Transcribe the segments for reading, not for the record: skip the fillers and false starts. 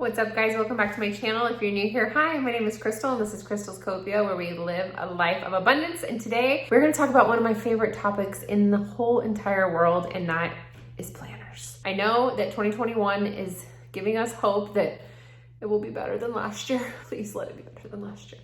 What's up, guys? Welcome back to my channel. If you're new here, hi, my name is Crystal and this is Crystal's Copia, where we live a life of abundance. And today we're going to talk about one of my favorite topics in the whole entire world, and that is planners. I know that 2021 is giving us hope that it will be better than last year. Please let it be better than last year.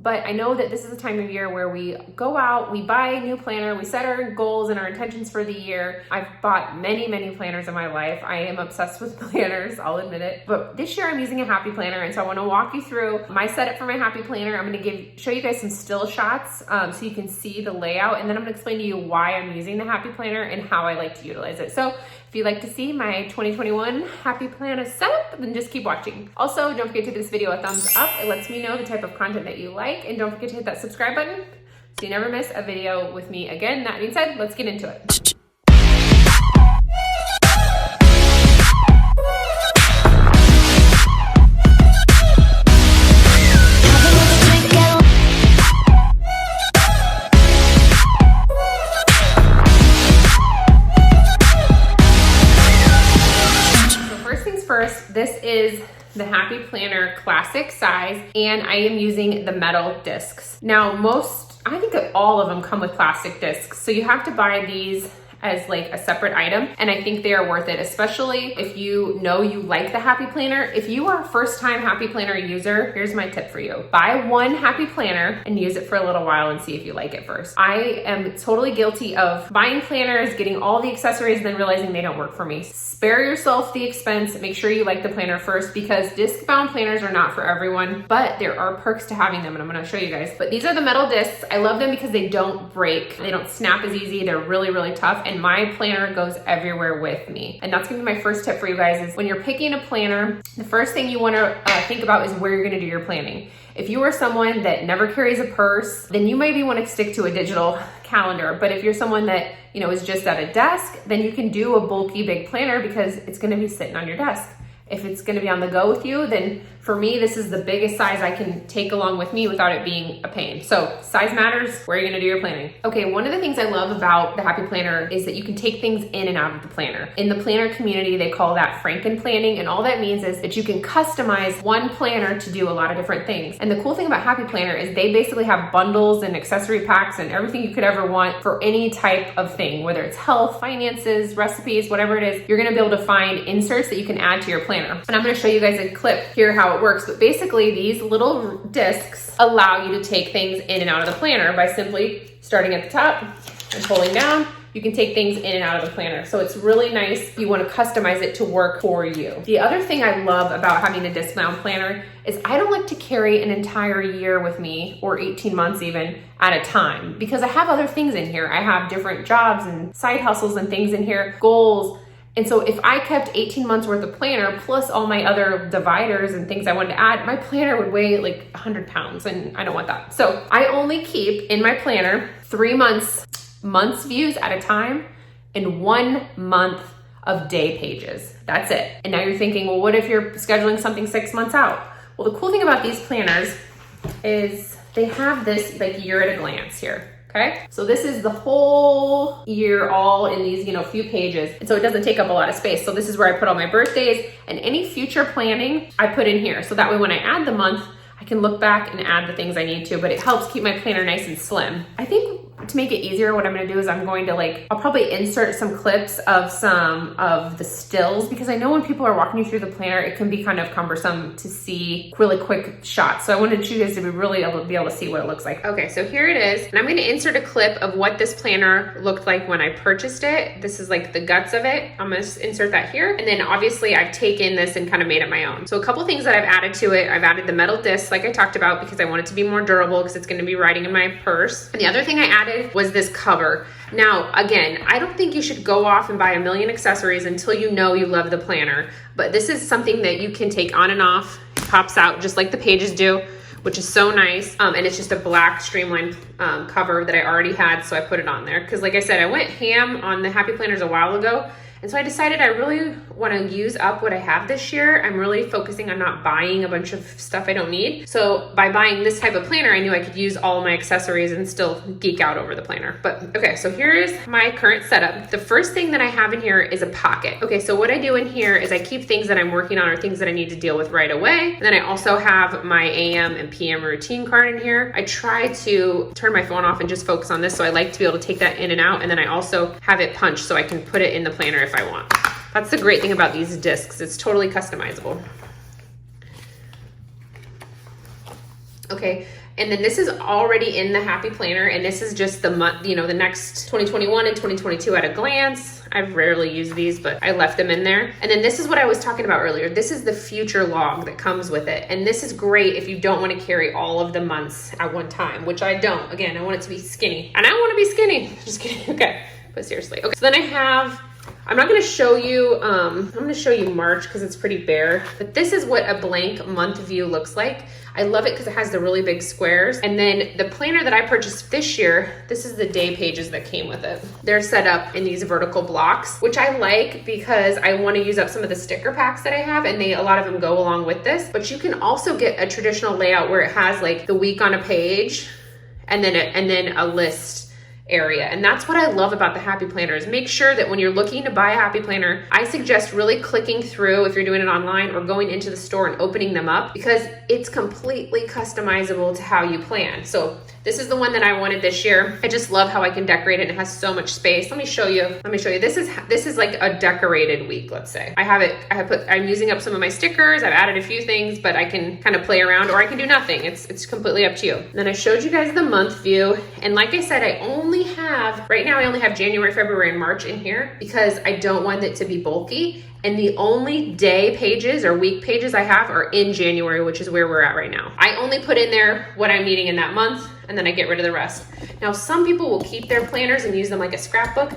But I know that this is a time of year where we go out, we buy a new planner, we set our goals and our intentions for the year. I've bought many planners in my life. I am obsessed with planners, I'll admit it. But this year I'm using a happy planner, and so I want to walk you through my setup for my happy planner. I'm going to show you guys some still shots so you can see the layout, and then I'm going to explain to you why I'm using the happy planner and how I like to utilize it. So if you'd like to see my 2021 happy planner setup, then just keep watching. Also, don't forget to give this video a thumbs up. It lets me know the type of content that you like. And don't forget to hit that subscribe button so you never miss a video with me again. That being said, let's get into it. First, this is the Happy Planner Classic size, and I am using the metal discs. Now, I think that all of them come with plastic discs, so you have to buy these as like a separate item, and I think they are worth it, especially if you know you like the Happy Planner. If you are a first-time Happy Planner user, here's my tip for you. Buy one Happy Planner and use it for a little while and see if you like it first. I am totally guilty of buying planners, getting all the accessories, and then realizing they don't work for me. Spare yourself the expense. Make sure you like the planner first, because disc-bound planners are not for everyone, but there are perks to having them, and I'm gonna show you guys. But these are the metal discs. I love them because they don't break. They don't snap as easy. They're really tough, and my planner goes everywhere with me. And that's gonna be my first tip for you guys, is when you're picking a planner, the first thing you wanna think about is where you're gonna do your planning. If you are someone that never carries a purse, then you maybe wanna stick to a digital calendar. But if you're someone that, is just at a desk, then you can do a bulky big planner because it's gonna be sitting on your desk. If it's gonna be on the go with you, then for me, this is the biggest size I can take along with me without it being a pain. So size matters, where you're gonna do your planning. Okay, one of the things I love about the Happy Planner is that you can take things in and out of the planner. In the planner community, they call that Franken planning, and all that means is that you can customize one planner to do a lot of different things. And the cool thing about Happy Planner is they basically have bundles and accessory packs and everything you could ever want for any type of thing, whether it's health, finances, recipes, whatever it is. You're gonna be able to find inserts that you can add to your planner. And I'm gonna show you guys a clip here how it works, but basically these little discs allow you to take things in and out of the planner by simply starting at the top and pulling down. You can take things in and out of the planner. So it's really nice if you want to customize it to work for you. The other thing I love about having a disc-bound planner is I don't like to carry an entire year with me, or 18 months even, at a time, because I have other things in here. I have different jobs and side hustles and things in here, goals. And so if I kept 18 months worth of planner plus all my other dividers and things I wanted to add, my planner would weigh like 100 pounds, and I don't want that. So I only keep in my planner 3 months views at a time and 1 month of day pages. That's it. And now you're thinking, well, what if you're scheduling something 6 months out? Well, the cool thing about these planners is they have this like year at a glance here. Okay, so this is the whole year all in these, few pages. And so it doesn't take up a lot of space. So this is where I put all my birthdays, and any future planning I put in here. So that way when I add the month, I can look back and add the things I need to, but it helps keep my planner nice and slim. I think to make it easier, what I'm gonna do is I'm going to I'll probably insert some clips of some of the stills, because I know when people are walking you through the planner, it can be kind of cumbersome to see really quick shots. So I wanted you guys to be really able to see what it looks like. Okay, so here it is. And I'm gonna insert a clip of what this planner looked like when I purchased it. This is like the guts of it. I'm gonna insert that here. And then obviously I've taken this and kind of made it my own. So a couple things that I've added to it. I've added the metal discs like I talked about, because I want it to be more durable, because it's gonna be riding in my purse. And the other thing I added was this cover. Now, again, I don't think you should go off and buy a million accessories until you know you love the planner, but this is something that you can take on and off. It pops out just like the pages do, which is so nice. And it's just a black streamlined cover that I already had, so I put it on there. Because like I said, I went ham on the Happy Planners a while ago, and so I decided I really want to use up what I have this year, I'm really focusing on not buying a bunch of stuff I don't need. So by buying this type of planner, I knew I could use all my accessories and still geek out over the planner. But okay, so here is my current setup. The first thing that I have in here is a pocket. Okay, so what I do in here is I keep things that I'm working on or things that I need to deal with right away. And then I also have my AM and PM routine card in here. I try to turn my phone off and just focus on this. So I like to be able to take that in and out. And then I also have it punched so I can put it in the planner if I want. That's the great thing about these discs. It's totally customizable. Okay, and then this is already in the Happy Planner, and this is just the month, you know, the next 2021 and 2022 at a glance. I've rarely used these, but I left them in there. And then this is what I was talking about earlier. This is the future log that comes with it. And this is great if you don't want to carry all of the months at one time, which I don't. Again, I want it to be skinny. And I want to be skinny. Just kidding. Okay, but seriously. Okay, so then I have, I'm not going to show you, I'm going to show you March because it's pretty bare, but this is what a blank month view looks like. I love it because it has the really big squares. And then the planner that I purchased this year, this is the day pages that came with it. They're set up in these vertical blocks, which I like because I want to use up some of the sticker packs that I have, and a lot of them go along with this. But you can also get a traditional layout where it has like the week on a page and then a list area. And that's what I love about the Happy Planner is make sure that when you're looking to buy a Happy Planner, I suggest really clicking through if you're doing it online or going into the store and opening them up because it's completely customizable to how you plan. So this is the one that I wanted this year. I just love how I can decorate it. It has so much space. Let me show you. This is like a decorated week, let's say. I'm using up some of my stickers. I've added a few things, but I can kind of play around or I can do nothing. It's completely up to you. And then I showed you guys the month view. And like I said, I only have January, February, and March in here because I don't want it to be bulky. And the only day pages or week pages I have are in January, which is where we're at right now. I only put in there what I'm needing in that month, and then I get rid of the rest. Now, some people will keep their planners and use them like a scrapbook.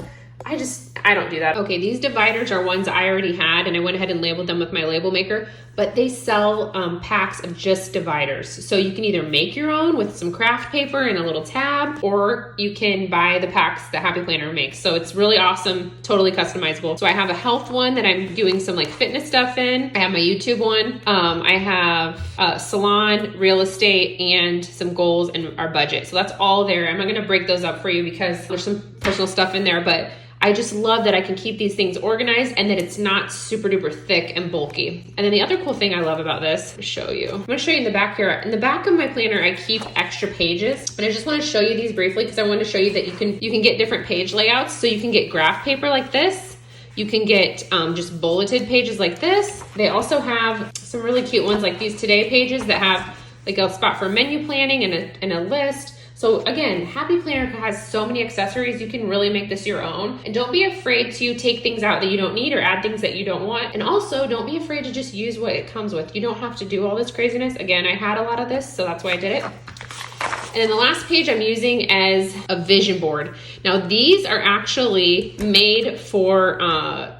I don't do that. Okay, these dividers are ones I already had, and I went ahead and labeled them with my label maker, but they sell packs of just dividers. So you can either make your own with some craft paper and a little tab, or you can buy the packs that Happy Planner makes. So it's really awesome, totally customizable. So I have a health one that I'm doing some like fitness stuff in. I have my YouTube one. I have salon, real estate, and some goals and our budget. So that's all there. I'm not gonna break those up for you because there's some personal stuff in there, but I just love that I can keep these things organized and that it's not super duper thick and bulky. And then the other cool thing I love about this, I'll show you. I'm gonna show you in the back here. In the back of my planner, I keep extra pages. And I just wanna show you these briefly because I wanna show you that you can get different page layouts. So you can get graph paper like this. You can get just bulleted pages like this. They also have some really cute ones like these today pages that have like a spot for menu planning and a list. So again, Happy Planner has so many accessories, you can really make this your own. And don't be afraid to take things out that you don't need or add things that you don't want. And also don't be afraid to just use what it comes with. You don't have to do all this craziness. Again, I had a lot of this, so that's why I did it. And then the last page I'm using as a vision board. Now these are actually made for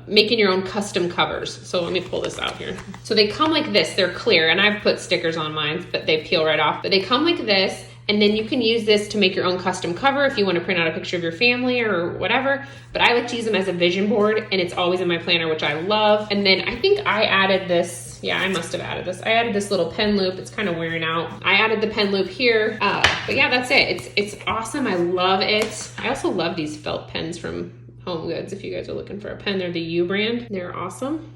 making your own custom covers. So let me pull this out here. So they come like this, they're clear, and I've put stickers on mine, but they peel right off. But they come like this, and then you can use this to make your own custom cover if you want to print out a picture of your family or whatever. But I like to use them as a vision board, and it's always in my planner, which I love. And then I think I added this. Yeah, I must have added this. I added this little pen loop. It's kind of wearing out. I added the pen loop here. But yeah, that's it. It's awesome. I love it. I also love these felt pens from Home Goods. If you guys are looking for a pen, they're the U brand. They're awesome.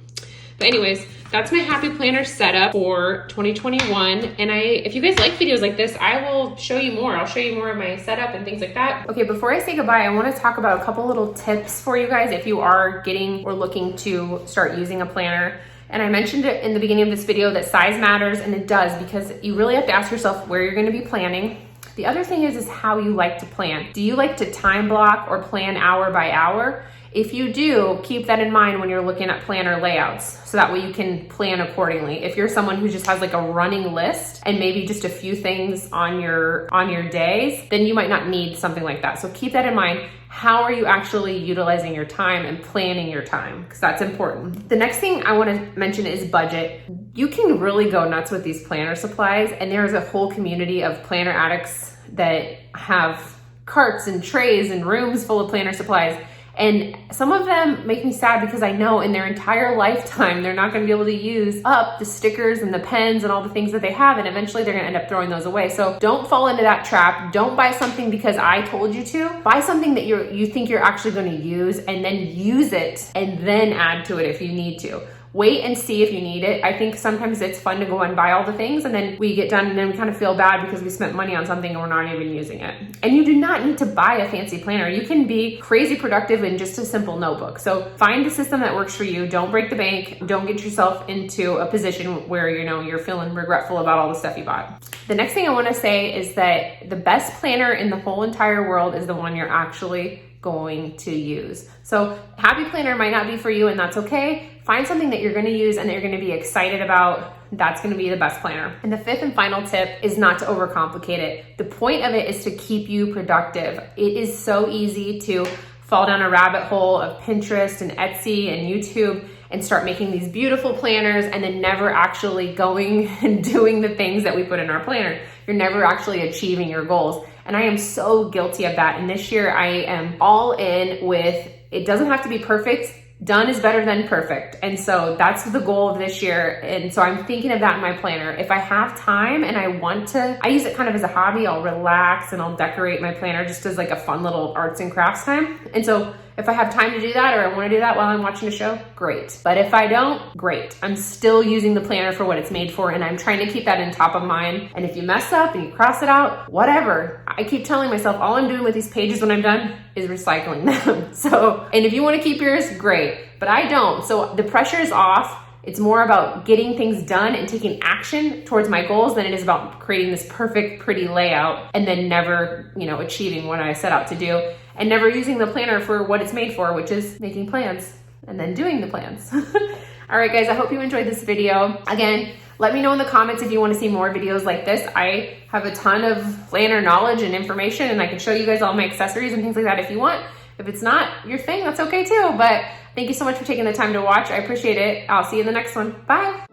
But anyways, that's my Happy Planner setup for 2021. And if you guys like videos like this, I will show you more. I'll show you more of my setup and things like that. Okay, before I say goodbye, I want to talk about a couple little tips for you guys if you are getting or looking to start using a planner. And I mentioned it in the beginning of this video that size matters, and it does, because you really have to ask yourself where you're going to be planning. The other thing is how you like to plan. Do you like to time block or plan hour by hour? If you do, keep that in mind when you're looking at planner layouts, so that way you can plan accordingly. If you're someone who just has like a running list and maybe just a few things on your days, then you might not need something like that. So keep that in mind. How are you actually utilizing your time and planning your time? Because that's important. The next thing I want to mention is budget. You can really go nuts with these planner supplies, and there's a whole community of planner addicts that have carts and trays and rooms full of planner supplies. And some of them make me sad because I know in their entire lifetime, they're not gonna be able to use up the stickers and the pens and all the things that they have, and eventually they're gonna end up throwing those away. So don't fall into that trap. Don't buy something because I told you to. Buy something that you think you're actually gonna use, and then use it and then add to it if you need to. Wait and see if you need it. I think sometimes it's fun to go and buy all the things, and then we get done and then we kind of feel bad because we spent money on something and we're not even using it. And you do not need to buy a fancy planner. You can be crazy productive in just a simple notebook. So find the system that works for you. Don't break the bank. Don't get yourself into a position where you're feeling regretful about all the stuff you bought. The next thing I want to say is that the best planner in the whole entire world is the one you're actually going to use. So Happy Planner might not be for you, and that's okay. Find something that you're going to use and that you're going to be excited about. That's going to be the best planner. And the fifth and final tip is not to overcomplicate it. The point of it is to keep you productive. It is so easy to fall down a rabbit hole of Pinterest and Etsy and YouTube and start making these beautiful planners and then never actually going and doing the things that we put in our planner. You're never actually achieving your goals. And I am so guilty of that. And this year I am all in with, it doesn't have to be perfect. Done is better than perfect. And so that's the goal of this year. And so I'm thinking of that in my planner. If I have time and I want to, I use it kind of as a hobby. I'll relax and I'll decorate my planner just as like a fun little arts and crafts time. And so if I have time to do that, or I want to do that while I'm watching a show, great. But if I don't, great. I'm still using the planner for what it's made for, and I'm trying to keep that in top of mind. And if you mess up and you cross it out, whatever. I keep telling myself all I'm doing with these pages when I'm done is recycling them. So, and if you want to keep yours, great. But I don't. So the pressure is off. It's more about getting things done and taking action towards my goals than it is about creating this perfect, pretty layout and then never, achieving what I set out to do, and never using the planner for what it's made for, which is making plans and then doing the plans. All right, guys, I hope you enjoyed this video. Again, let me know in the comments if you want to see more videos like this. I have a ton of planner knowledge and information, and I can show you guys all my accessories and things like that if you want. If it's not your thing, that's okay too. But thank you so much for taking the time to watch. I appreciate it. I'll see you in the next one. Bye.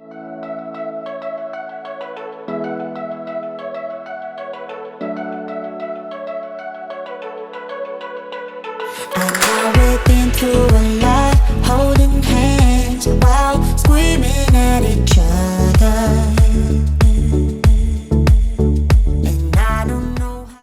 I got into a lot.